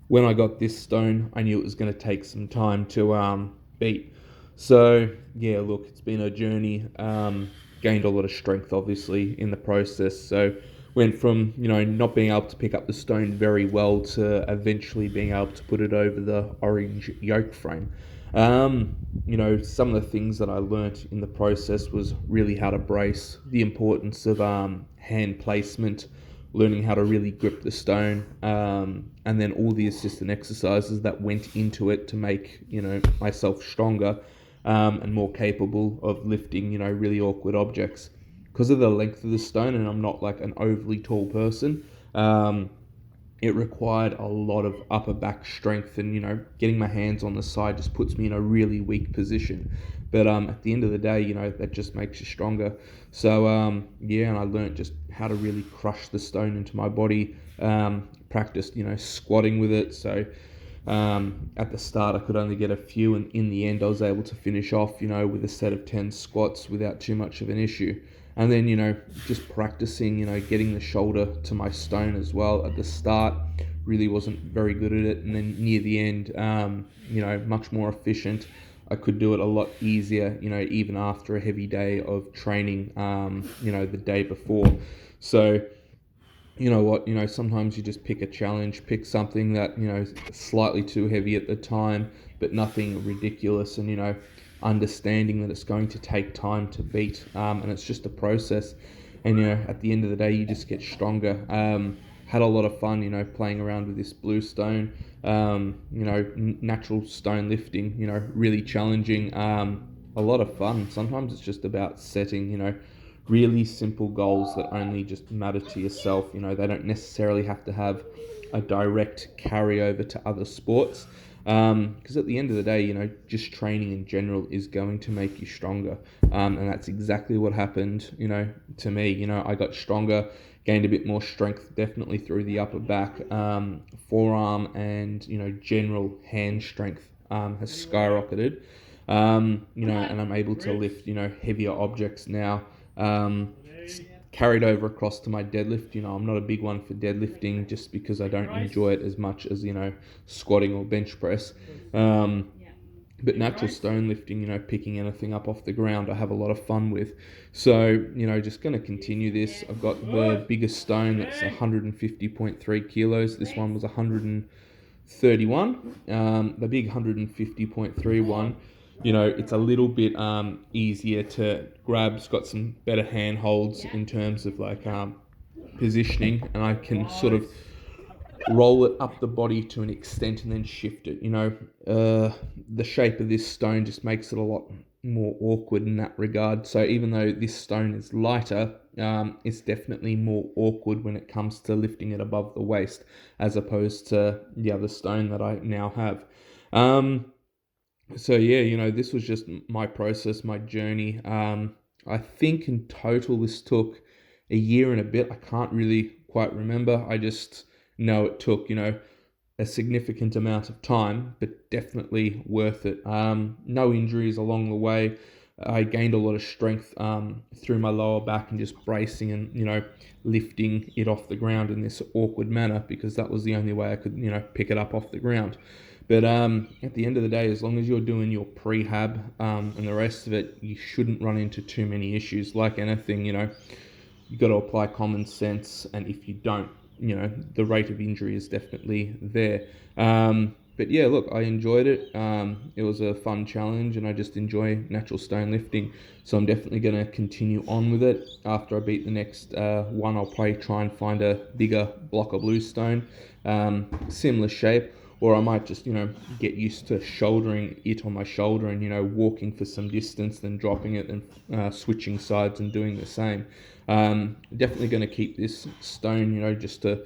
when I got this stone, I knew it was going to take some time to beat. So yeah, look, it's been a journey. Gained a lot of strength, obviously, in the process. So went from not being able to pick up the stone very well to eventually being able to put it over the orange yoke frame. Some of the things that I learnt in the process was really how to brace, the importance of hand placement, learning how to really grip the stone, and then all the assistant exercises that went into it to make myself stronger and more capable of lifting really awkward objects. Because of the length of the stone, and I'm not like an overly tall person, it required a lot of upper back strength, and getting my hands on the side just puts me in a really weak position. But at the end of the day, that just makes you stronger. So yeah, and I learned just how to really crush the stone into my body. Practiced squatting with it. So at the start I could only get a few, and in the end I was able to finish off with a set of 10 squats without too much of an issue. And then just practicing getting the shoulder to my stone as well. At the start really wasn't very good at it, and then near the end much more efficient. I could do it a lot easier even after a heavy day of training the day before. So sometimes you just pick a challenge, pick something that, is slightly too heavy at the time, but nothing ridiculous, and, understanding that it's going to take time to beat, and it's just a process. And, at the end of the day, you just get stronger. Had a lot of fun, playing around with this Bluestone, natural stone lifting, really challenging, a lot of fun. Sometimes it's just about setting, really simple goals that only just matter to yourself. They don't necessarily have to have a direct carryover to other sports. Because at the end of the day, just training in general is going to make you stronger. And that's exactly what happened, to me. I got stronger, gained a bit more strength, definitely through the upper back, forearm, and, general hand strength has skyrocketed. And I'm able to lift, heavier objects now. Um, Carried over across to my deadlift. I'm not a big one for deadlifting just because I don't enjoy it as much as, squatting or bench press. But natural stone lifting, picking anything up off the ground, I have a lot of fun with. So, just going to continue this. I've got the biggest stone that's 150.3 kilos. This one was 131. The big 150.3 one, it's a little bit easier to grab. It's got some better handholds in terms of like positioning, and I can sort of roll it up the body to an extent and then shift it. The shape of this stone just makes it a lot more awkward in that regard. So even though this stone is lighter, it's definitely more awkward when it comes to lifting it above the waist, as opposed to the other stone that I now have. So yeah, this was just my process, my journey. I think in total this took a year and a bit. I can't really quite remember. I just know it took, a significant amount of time, but definitely worth it. No injuries along the way. I gained a lot of strength through my lower back and just bracing and, lifting it off the ground in this awkward manner, because that was the only way I could, pick it up off the ground. But at the end of the day, as long as you're doing your prehab and the rest of it, you shouldn't run into too many issues. Like anything, you've got to apply common sense, and if you don't, the rate of injury is definitely there. But yeah, look, I enjoyed it. It was a fun challenge, and I just enjoy natural stone lifting. So I'm definitely going to continue on with it. After I beat the next one, I'll probably try and find a bigger block of bluestone, similar shape. Or I might just, get used to shouldering it on my shoulder and, walking for some distance, then dropping it, then switching sides and doing the same. Definitely going to keep this stone, just to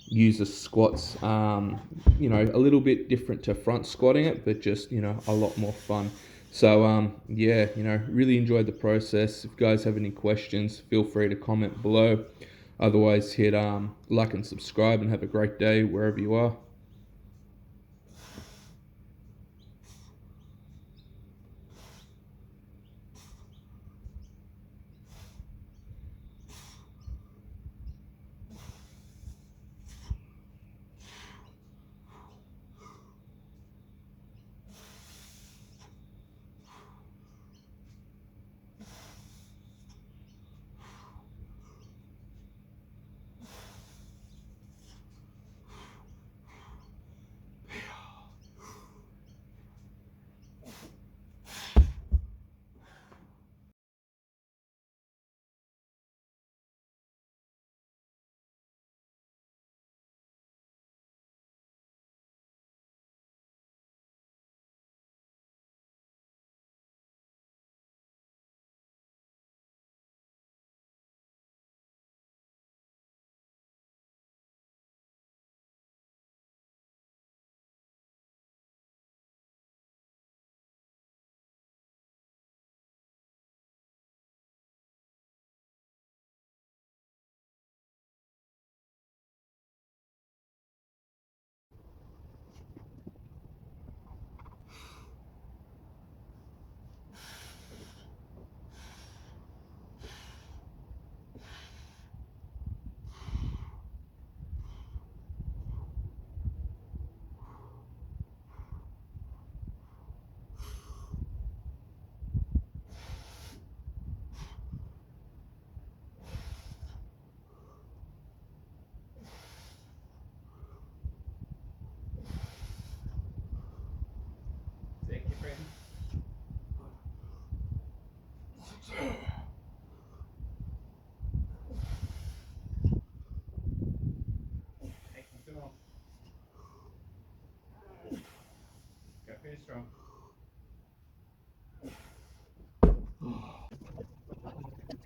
use as squats, a little bit different to front squatting it, but just, a lot more fun. So, yeah, really enjoyed the process. If you guys have any questions, feel free to comment below. Otherwise, hit like and subscribe, and have a great day wherever you are.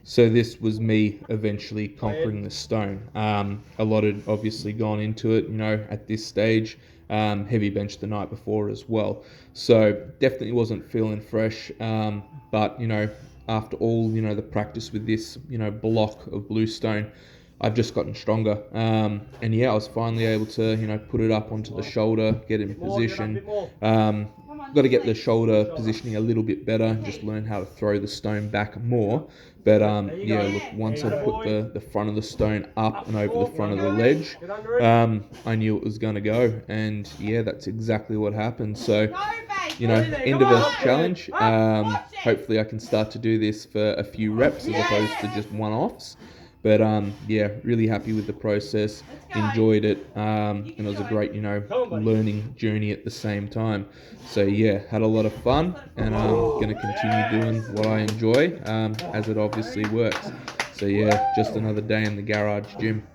So this was me eventually conquering the stone. A lot had obviously gone into it, at this stage. Heavy bench the night before as well. So definitely wasn't feeling fresh. But, after all, the practice with this, block of bluestone, I've just gotten stronger. And yeah, I was finally able to, put it up onto the shoulder, get in position. Got to get the shoulder positioning a little bit better, just learn how to throw the stone back more. But yeah, look, once I put the front of the stone up and over the front of the ledge, I knew it was going to go. And yeah, that's exactly what happened. So, end of a challenge. Hopefully I can start to do this for a few reps as opposed to just one-offs. But yeah, really happy with the process. Enjoyed it, and it was a great, learning journey at the same time. So yeah, had a lot of fun, and I'm gonna continue doing what I enjoy, as it obviously works. So yeah, just another day in the garage gym.